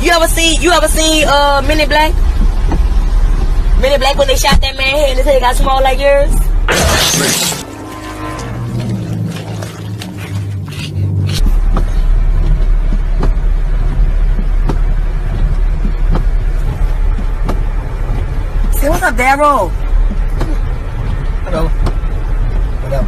You ever seen Men in Black? Men in Black when they shot that man head and his head got small like yours? Say what's up, Darryl? Hello. What up?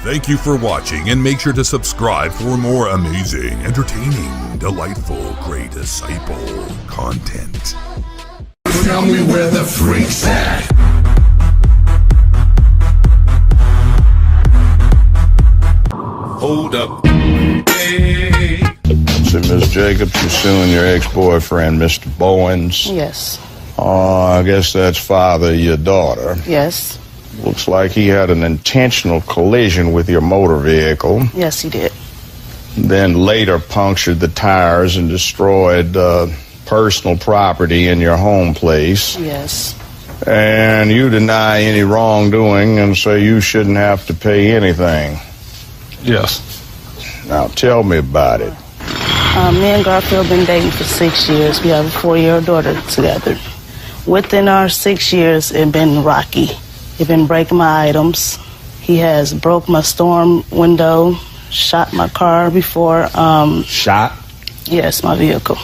Thank you for watching, and make sure to subscribe for more amazing, entertaining, delightful, great disciple content. Tell me where the freak's at. Hold up. Hey. So, Ms. Jacobs, you're suing your ex-boyfriend, Mr. Bowens. Yes. I guess that's father of your daughter. Yes. Looks like he had an intentional collision with your motor vehicle. Yes, he did. Then later punctured the tires and destroyed personal property in your home place. Yes. And you deny any wrongdoing and say you shouldn't have to pay anything. Yes. Now tell me about it. Me and Garfield been dating for 6 years. We have a 4-year-old daughter together. Within our 6 years, it been rocky. He been breaking my items. He has broke my storm window, shot my car before. Shot? Yes, my vehicle.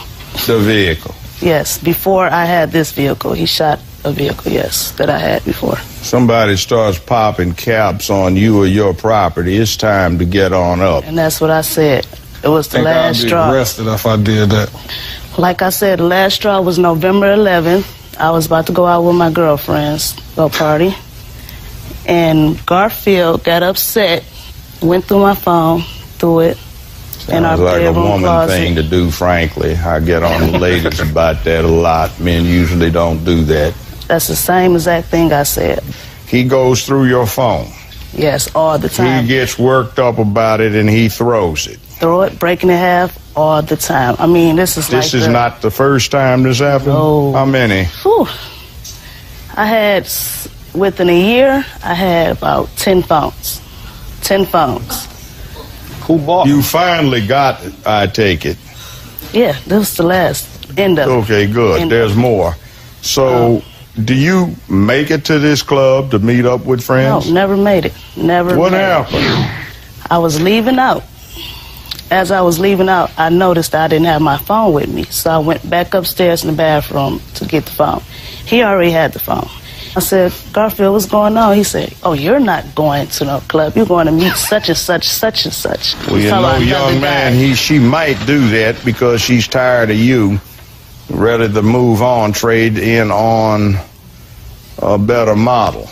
The vehicle? Yes, before I had this vehicle. He shot a vehicle, yes, that I had before. Somebody starts popping caps on you or your property, it's time to get on up. And that's what I said. It was the last straw. I'd be arrested if I did that. Like I said, the last straw was November 11th. I was about to go out with my girlfriends, go party. And Garfield got upset, went through my phone, threw it in our Sounds like a bedroom woman closet. thing to do, frankly. I get on the ladies about that a lot. Men usually don't do that. That's the same exact thing I said. He goes through your phone. Yes, all the time. He gets worked up about it and he throws it. Throw it, break it in half, all the time. I mean, this is like This is not the first time this happened? No. How many? Whew. I had, within a year, I had about 10 phones. 10 phones. Who bought You finally got it, I take it. Yeah, this was the last end of it. Okay, good. End There's of it. more. So, do you make it to this club to meet up with friends? No, never made it. Never What made it. happened? I was leaving out. As I was leaving out, I noticed I didn't have my phone with me, so I went back upstairs in the bathroom to get the phone. He already had the phone. I said, Garfield, what's going on? He said, oh, you're not going to no club. You're going to meet such and such, such and such. Well, you know, young man, she might do that because she's tired of you, ready to move on, trade in on a better model.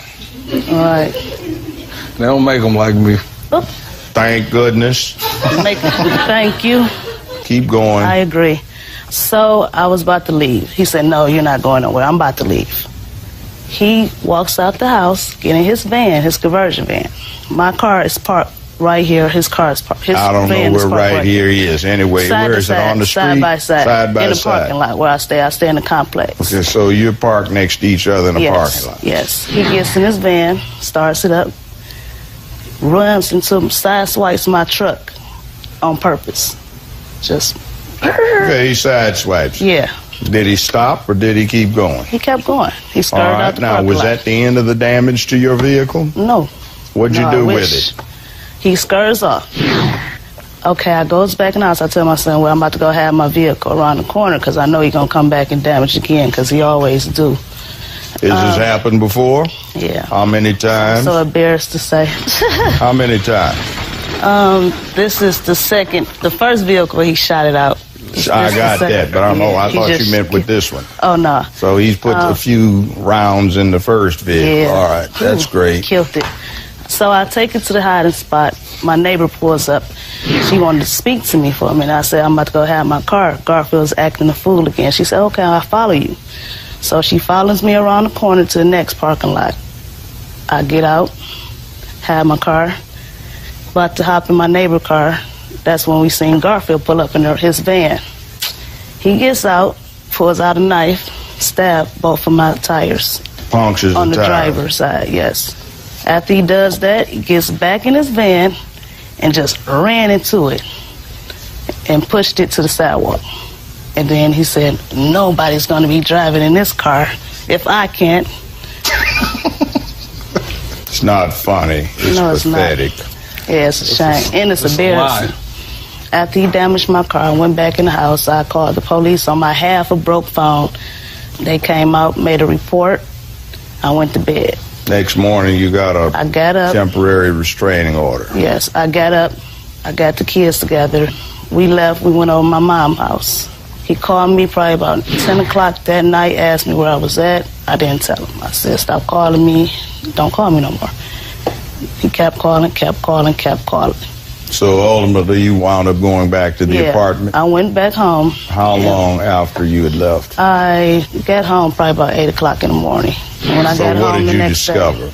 All right. They don't make them like me. Oop. Thank goodness. Thank you. Keep going. I agree. So I was about to leave. He said, no, you're not going nowhere. I'm about to leave. He walks out the house, get in his van, his conversion van. My car is parked right here. His car is parked. I don't know where right here is. Anyway, side where is side, it, on the street? Side by side. Side by in the side. parking lot where I stay. I stay in the complex. Okay, so you're parked next to each other in a Yes, parking lot. yes. He gets in his van, starts it up, runs into side swipes my truck on purpose. Just. Okay, he sideswipes. Yeah. Did he stop or did he keep going? He kept going. He All skirted out right, the now, parking was lot. that the end of the damage to your vehicle? No. What'd you No, do I with wish. it? He skirts off. Okay, I goes back in the house. I tell my son, well, I'm about to go have my vehicle around the corner because I know he's going to come back and damage again because he always do. Has this happened before? Yeah. How many times? So embarrassed to say. How many times? This is the second. The first vehicle, he shot it out. I got that, but I don't know. I thought you meant with this one. Oh, no. So he's put a few rounds in the first vehicle. Yeah. All right, that's great. Killed it. So I take it to the hiding spot. My neighbor pulls up. She wanted to speak to me for a minute. I said, I'm about to go have my car. Garfield's acting a fool again. She said, okay, I'll follow you. So she follows me around the corner to the next parking lot. I get out, have my car, about to hop in my neighbor's car. That's when we seen Garfield pull up in his van. He gets out, pulls out a knife, stabbed both of my tires. Punctures On the the tire. driver's side, yes. After he does that, he gets back in his van and just ran into it and pushed it to the sidewalk. And then he said, nobody's going to be driving in this car if I can't. It's not funny. It's No, it's not. pathetic. Yeah, it's a shame. And it's It's a embarrassing. After he damaged my car, I went back in the house. I called the police on my half a broke phone. They came out, made a report. I went to bed. Next morning, you got I a got up. temporary restraining order. Yes, I got up. I got the kids together. We left. We went over to my mom's house. He called me probably about 10 o'clock that night, asked me where I was at. I didn't tell him. I said, stop calling me. Don't call me no more. He kept calling, kept calling, kept calling. So ultimately, you wound up going back to the apartment. I went back home. How long after you had left? I got home probably about 8 o'clock in the morning. When I So got what home did the you next discover? day,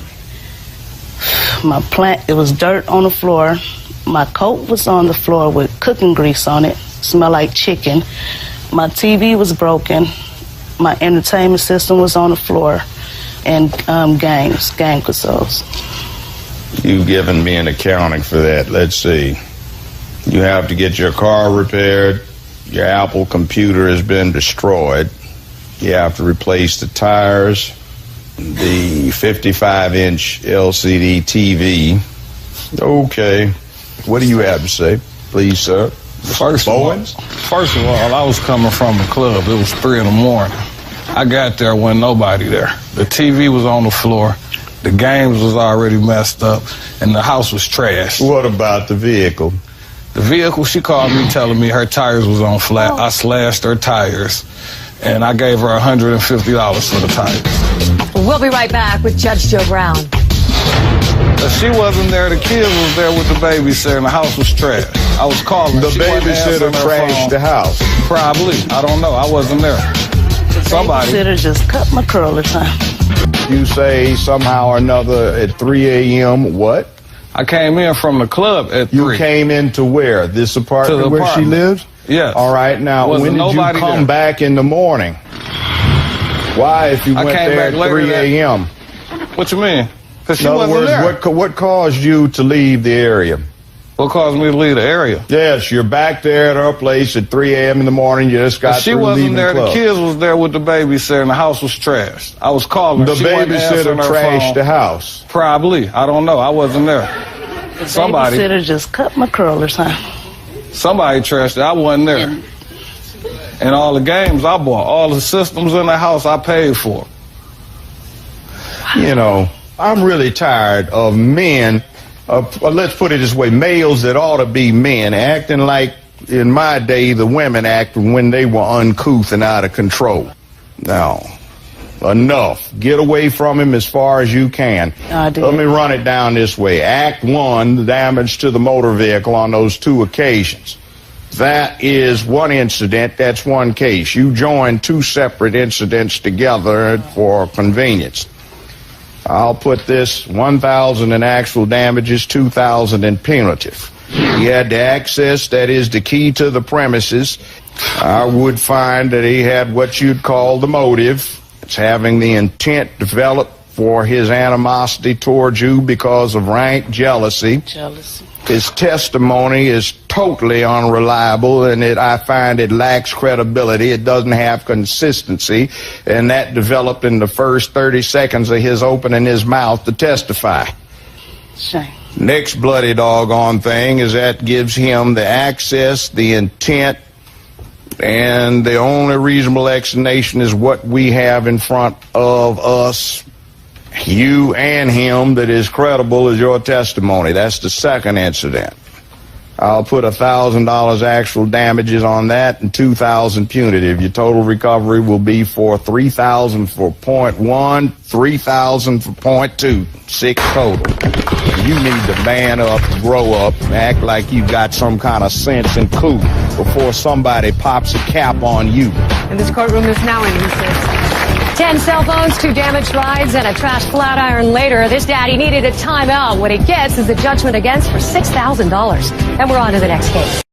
my plant, it was dirt on the floor. My coat was on the floor with cooking grease on it. Smelled like chicken. My TV was broken. My entertainment system was on the floor. And game consoles. You've given me an accounting for that. Let's see. You have to get your car repaired. Your Apple computer has been destroyed. You have to replace the tires, the 55-inch LCD TV. Okay. What do you have to say, please, sir? First of all, I was coming from the club. It was 3 in the morning. I got there when nobody there. The TV was on the floor. The games was already messed up, and the house was trashed. What about the vehicle? The vehicle, she called me telling me her tires was on flat. I slashed her tires, and I gave her $150 for the tires. We'll be right back with Judge Joe Brown. But she wasn't there. The kids was there with the babysitter, and the house was trash. I was calling. The She wasn't babysitter answering her trashed phone. the house. Probably. I don't know. I wasn't there. Somebody. Babysitter just cut my curlers, huh? You say somehow or another at 3 a.m. what? I came in from the club at 3. You came into where? This apartment To the where she apartment. lives? Yes. All right. Now, Wasn't when did you nobody come there. back in the morning? Why, if you I went came there back at later 3 a.m.? What you mean? Because she In other wasn't words, there. what caused you to leave the area? What caused me to leave the area? Yes, you're back there at her place at 3 a.m. in the morning. You just got She through wasn't leaving there. the The club. kids was there with the babysitter, and the house was trashed. I was calling. The She wasn't answering babysitter her trashed phone. the house. Probably. I don't know. I wasn't there. Somebody. Babysitter just cut my curlers, huh? Somebody trashed it. I wasn't there. And all the games I bought, all the systems in the house I paid for. You know, I'm really tired of men, let's put it this way, males that ought to be men, acting like in my day the women acted when they were uncouth and out of control. Now, enough. Get away from him as far as you can. I did. Let me run it down this way. Act 1, the damage to the motor vehicle on those 2 occasions. That is one incident. That's one case. You joined 2 separate incidents together for convenience. I'll put this 1,000 in actual damages, 2,000 in punitive. He had the access, that is the key to the premises. I would find that he had what you'd call the motive. It's having the intent developed for his animosity towards you because of rank jealousy. Jealousy. His testimony is totally unreliable, and I find it lacks credibility. It doesn't have consistency, and that developed in the first 30 seconds of his opening his mouth to testify. Shame. Next bloody doggone thing is that gives him the access, the intent, and the only reasonable explanation is what we have in front of us, you and him, that is credible as your testimony. That's the second incident. I'll put $1,000 actual damages on that and $2,000 punitive. Your total recovery will be for $3,000 for point 1, $3,000 for point 2, 6 total. You need to man up, grow up, act like you've got some kind of sense and coup before somebody pops a cap on you. And this courtroom is now in recess. 10 cell phones, 2 damaged rides, and a trash flat iron later. This daddy needed a timeout. What he gets is a judgment against for $6,000. And we're on to the next case.